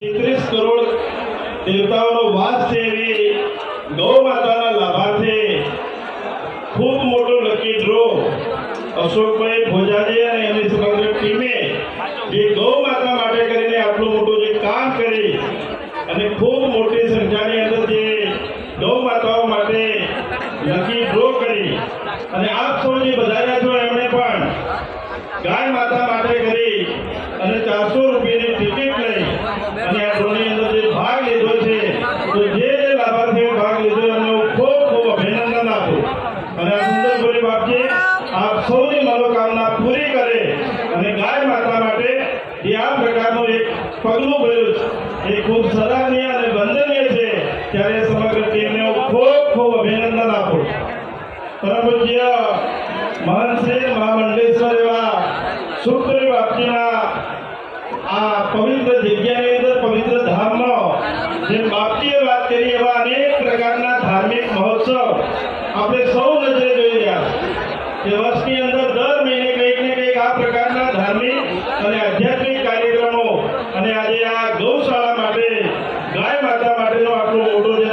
33 કરોડ દેવતાઓનો વાસ છે એવી ગૌ માતાના લાભાર્થે ખૂબ મોટો લકી ડ્રો અશોકભાઈ ભોજાજી અને એમની સમગ્ર ટીમે જે ગૌ માતા માટે કરીને આટલું મોટું જે કામ કરી અને ખૂબ મોટી સંખ્યાની અંદર જે ગૌ માતાઓ માટે લકી ડ્રો કરી અને આપ સૌ જે બધાયા છો એમણે પણ ગાય માતા માટે કરી અને 400 રૂપિયાની ટિકિટ લઈ અને આ ડ્રોની અંદર જે ભાગ લીધો છે તો જે લાભાર્થીઓ ભાગ લીધો એમને હું ખૂબ ખૂબ અભિનંદન આપું અને આ સુંદર ગોરી બાપજી આપ સૌની મનોકામના પૂરી કરે અને ગાય માતા માટે જે આ પ્રકારનું એક પગલું ભર્યું છે એ ખૂબ સરાહનીય અને વંદનીય છે ત્યારે સમગ્ર ટીમને હું ખૂબ ખૂબ અભિનંદન આપું. પરમ પૂજ્ય મહંત શ્રી મહામંડલેશ્વર એવા સુખપુરી બાપજીના આ પવિત્ર જગ્યાની અંદર પવિત્ર ધામમાં જે બાપજીએ વાત કરી એવા અનેક પ્રકારના ધાર્મિક મહોત્સવ આપણે સૌ નજરે જોઈ રહ્યા છે કે વર્ષની અંદર દર મહિને કંઈક ને કંઈક આ પ્રકારના ધાર્મિક અને આધ્યાત્મિક કાર્યક્રમો અને આજે આ ગૌશાળા માટે ગાય માતા માટેનો આટલો મોટો જે